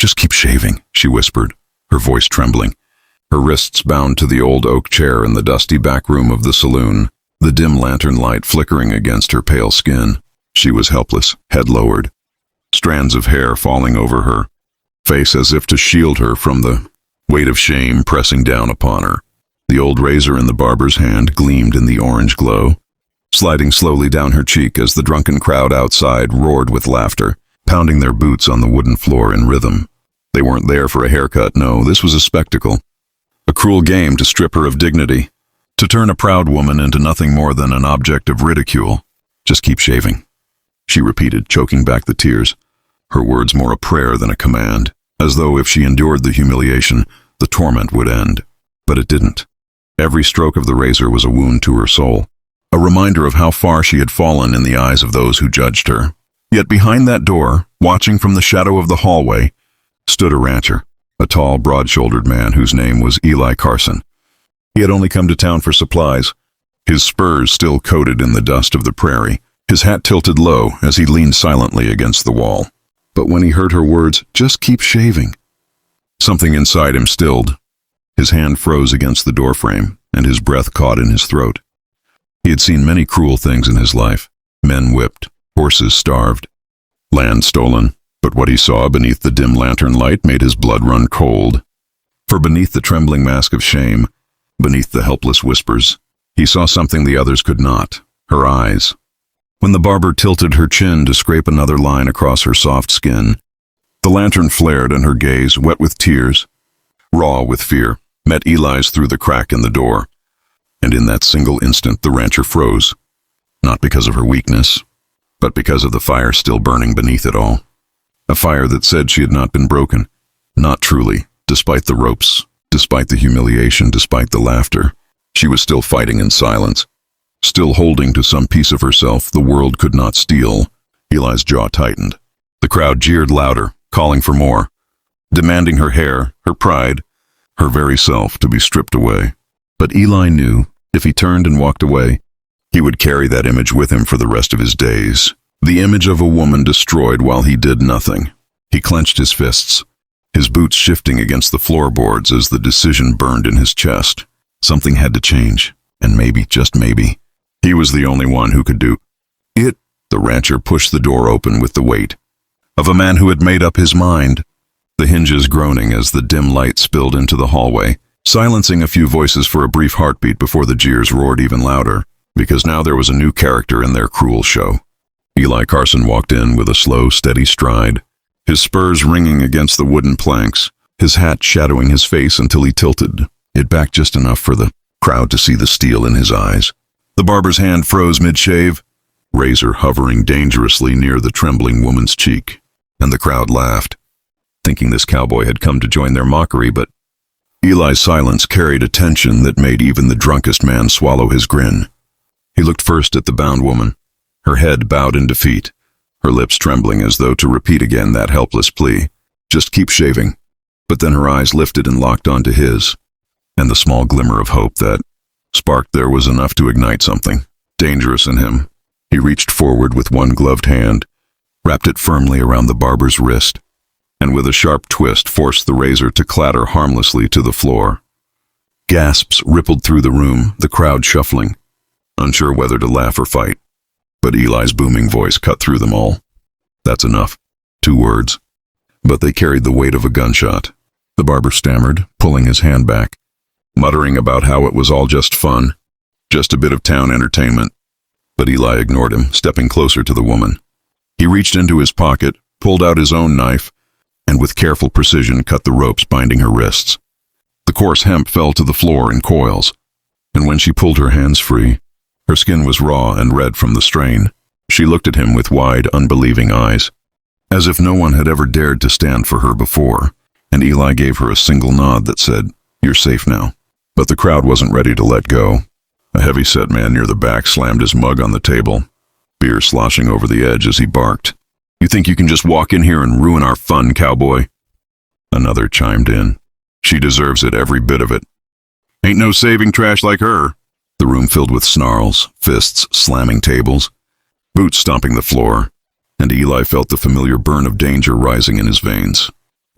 Just keep shaving, she whispered, her voice trembling, her wrists bound to the old oak chair in the dusty back room of the saloon, the dim lantern light flickering against her pale skin. She was helpless, head lowered, strands of hair falling over her, face as if to shield her from the weight of shame pressing down upon her. The old razor in the barber's hand gleamed in the orange glow, sliding slowly down her cheek as the drunken crowd outside roared with laughter, pounding their boots on the wooden floor in rhythm. They weren't there for a haircut, no, this was a spectacle. A cruel game to strip her of dignity, to turn a proud woman into nothing more than an object of ridicule. Just keep shaving, she repeated, choking back the tears, her words more a prayer than a command, as though if she endured the humiliation, the torment would end. But it didn't. Every stroke of the razor was a wound to her soul, a reminder of how far she had fallen in the eyes of those who judged her. Yet behind that door, watching from the shadow of the hallway, stood a rancher, a tall, broad-shouldered man whose name was Eli Carson. He had only come to town for supplies, his spurs still coated in the dust of the prairie, his hat tilted low as he leaned silently against the wall. But when he heard her words, "Just keep shaving," something inside him stilled. His hand froze against the doorframe, and his breath caught in his throat. He had seen many cruel things in his life, men whipped, horses starved, land stolen, but what he saw beneath the dim lantern light made his blood run cold. For beneath the trembling mask of shame, beneath the helpless whispers, he saw something the others could not, her eyes. When the barber tilted her chin to scrape another line across her soft skin, the lantern flared and her gaze, wet with tears, raw with fear, met Eli's through the crack in the door. And in that single instant the rancher froze, not because of her weakness, but because of the fire still burning beneath it all. A fire that said she had not been broken, not truly, despite the ropes, despite the humiliation, despite the laughter. She was still fighting in silence, still holding to some piece of herself the world could not steal. Eli's jaw tightened. The crowd jeered louder, calling for more, demanding her hair, her pride, her very self to be stripped away. But Eli knew, if he turned and walked away, he would carry that image with him for the rest of his days. The image of a woman destroyed while he did nothing. He clenched his fists, his boots shifting against the floorboards as the decision burned in his chest. Something had to change, and maybe, just maybe, he was the only one who could do it. The rancher pushed the door open with the weight of a man who had made up his mind, the hinges groaning as the dim light spilled into the hallway, silencing a few voices for a brief heartbeat before the jeers roared even louder, because now there was a new character in their cruel show. Eli Carson walked in with a slow, steady stride, his spurs ringing against the wooden planks, his hat shadowing his face until he tilted it back just enough for the crowd to see the steel in his eyes. The barber's hand froze mid-shave, razor hovering dangerously near the trembling woman's cheek, and the crowd laughed, thinking this cowboy had come to join their mockery, but Eli's silence carried a tension that made even the drunkest man swallow his grin. He looked first at the bound woman, her head bowed in defeat, her lips trembling as though to repeat again that helpless plea, "Just keep shaving." But then her eyes lifted and locked onto his, and the small glimmer of hope that sparked there was enough to ignite something dangerous in him. He reached forward with one gloved hand, wrapped it firmly around the barber's wrist, and with a sharp twist forced the razor to clatter harmlessly to the floor. Gasps rippled through the room, the crowd shuffling, unsure whether to laugh or fight. But Eli's booming voice cut through them all. "That's enough." 2 words. But they carried the weight of a gunshot. The barber stammered, pulling his hand back, muttering about how it was all just fun, just a bit of town entertainment. But Eli ignored him, stepping closer to the woman. He reached into his pocket, pulled out his own knife, and with careful precision cut the ropes binding her wrists. The coarse hemp fell to the floor in coils, and when she pulled her hands free, her skin was raw and red from the strain. She looked at him with wide, unbelieving eyes, as if no one had ever dared to stand for her before, and Eli gave her a single nod that said, "You're safe now." But the crowd wasn't ready to let go. A heavy-set man near the back slammed his mug on the table, beer sloshing over the edge as he barked, "You think you can just walk in here and ruin our fun, cowboy?" Another chimed in, "She deserves it, every bit of it. Ain't no saving trash like her." The room filled with snarls, fists slamming tables, boots stomping the floor, and Eli felt the familiar burn of danger rising in his veins.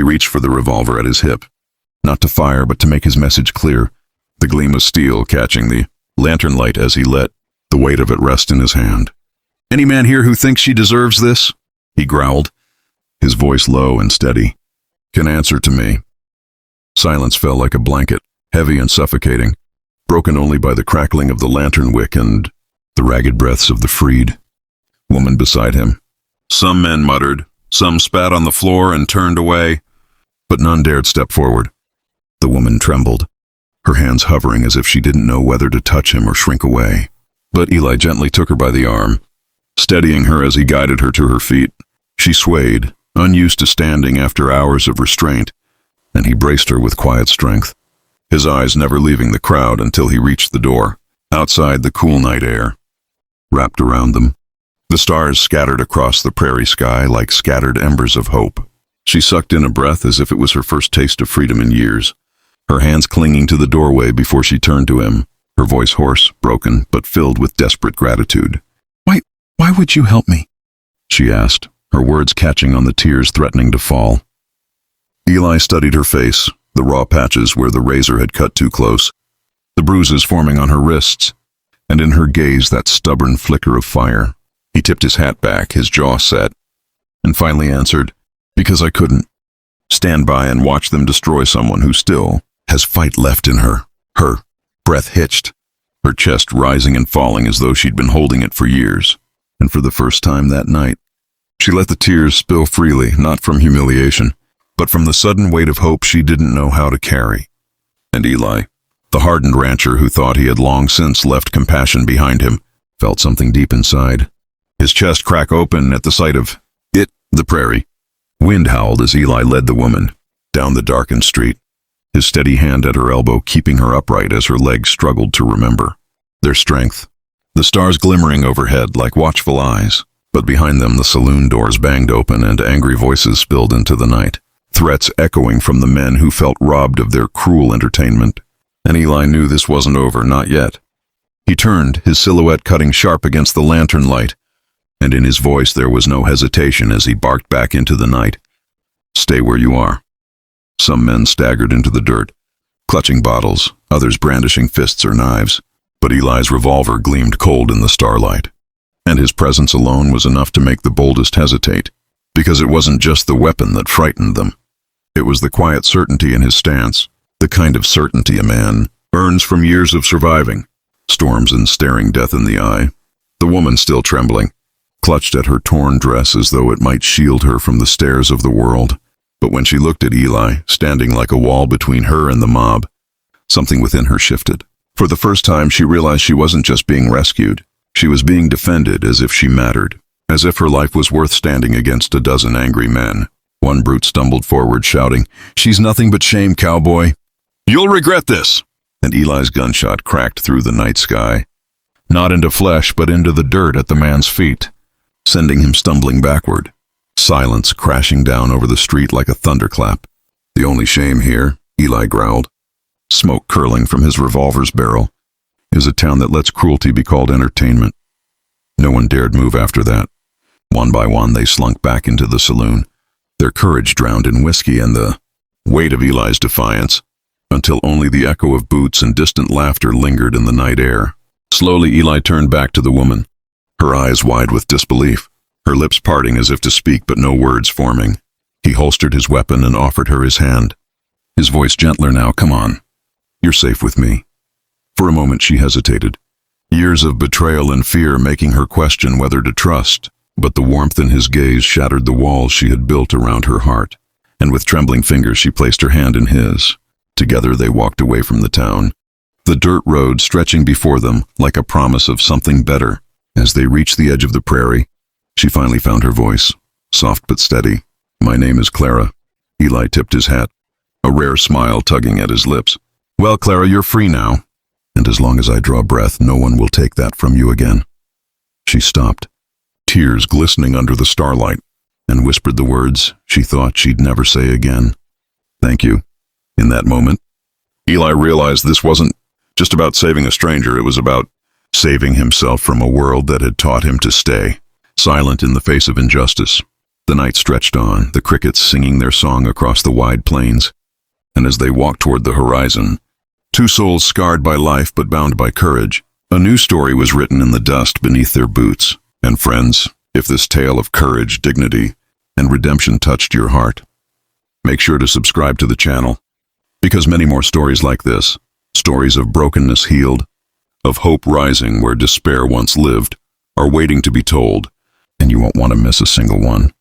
He reached for the revolver at his hip, not to fire but to make his message clear, the gleam of steel catching the lantern light as he let the weight of it rest in his hand. "Any man here who thinks she deserves this?" he growled, his voice low and steady, "can answer to me." Silence fell like a blanket, heavy and suffocating, broken only by the crackling of the lantern wick and the ragged breaths of the freed woman beside him. Some men muttered, some spat on the floor and turned away, but none dared step forward. The woman trembled, her hands hovering as if she didn't know whether to touch him or shrink away. But Eli gently took her by the arm, steadying her as he guided her to her feet. She swayed, unused to standing after hours of restraint, and he braced her with quiet strength, his eyes never leaving the crowd until he reached the door. Outside, the cool night air wrapped around them. The stars scattered across the prairie sky like scattered embers of hope. She sucked in a breath as if it was her first taste of freedom in years, her hands clinging to the doorway before she turned to him, her voice hoarse, broken, but filled with desperate gratitude. Why would you help me?" she asked, her words catching on the tears threatening to fall. Eli studied her face, the raw patches where the razor had cut too close, the bruises forming on her wrists, and in her gaze that stubborn flicker of fire. He tipped his hat back, his jaw set, and finally answered, "Because I couldn't stand by and watch them destroy someone who still has fight left in her." Her breath hitched, her chest rising and falling as though she'd been holding it for years. And for the first time that night, she let the tears spill freely, not from humiliation, but from the sudden weight of hope she didn't know how to carry. And Eli, the hardened rancher who thought he had long since left compassion behind him, felt something deep inside. His chest crack open at the sight of the prairie. Wind howled as Eli led the woman down the darkened street, his steady hand at her elbow keeping her upright as her legs struggled to remember their strength. The stars glimmering overhead like watchful eyes, but behind them the saloon doors banged open and angry voices spilled into the night, threats echoing from the men who felt robbed of their cruel entertainment. And Eli knew this wasn't over, not yet. He turned, his silhouette cutting sharp against the lantern light, and in his voice there was no hesitation as he barked back into the night. "Stay where you are." Some men staggered into the dirt, clutching bottles, others brandishing fists or knives. But Eli's revolver gleamed cold in the starlight, and his presence alone was enough to make the boldest hesitate, because it wasn't just the weapon that frightened them. It was the quiet certainty in his stance, the kind of certainty a man earns from years of surviving, storms and staring death in the eye. The woman, still trembling, clutched at her torn dress as though it might shield her from the stares of the world. But when she looked at Eli, standing like a wall between her and the mob, something within her shifted. For the first time, she realized she wasn't just being rescued. She was being defended as if she mattered, as if her life was worth standing against a dozen angry men. One brute stumbled forward, shouting, "She's nothing but shame, cowboy. You'll regret this!" And Eli's gunshot cracked through the night sky, not into flesh, but into the dirt at the man's feet, sending him stumbling backward. Silence crashing down over the street like a thunderclap. "The only shame here," Eli growled, smoke curling from his revolver's barrel, "is a town that lets cruelty be called entertainment." No one dared move after that. One by one, they slunk back into the saloon, their courage drowned in whiskey and the weight of Eli's defiance, until only the echo of boots and distant laughter lingered in the night air. Slowly, Eli turned back to the woman, her eyes wide with disbelief, her lips parting as if to speak but no words forming. He holstered his weapon and offered her his hand, his voice gentler now. "Come on. You're safe with me." For a moment she hesitated, years of betrayal and fear making her question whether to trust, but the warmth in his gaze shattered the walls she had built around her heart, and with trembling fingers she placed her hand in his. Together they walked away from the town, the dirt road stretching before them like a promise of something better. As they reached the edge of the prairie, she finally found her voice, soft but steady. "My name is Clara." Eli tipped his hat, a rare smile tugging at his lips. "Well, Clara, you're free now, and as long as I draw breath, no one will take that from you again." She stopped, tears glistening under the starlight, and whispered the words she thought she'd never say again. "Thank you." In that moment, Eli realized this wasn't just about saving a stranger, it was about saving himself from a world that had taught him to stay silent in the face of injustice. The night stretched on, the crickets singing their song across the wide plains. And as they walked toward the horizon, two souls scarred by life but bound by courage, a new story was written in the dust beneath their boots. And friends, if this tale of courage, dignity, and redemption touched your heart, make sure to subscribe to the channel, because many more stories like this, stories of brokenness healed, of hope rising where despair once lived, are waiting to be told, and you won't want to miss a single one.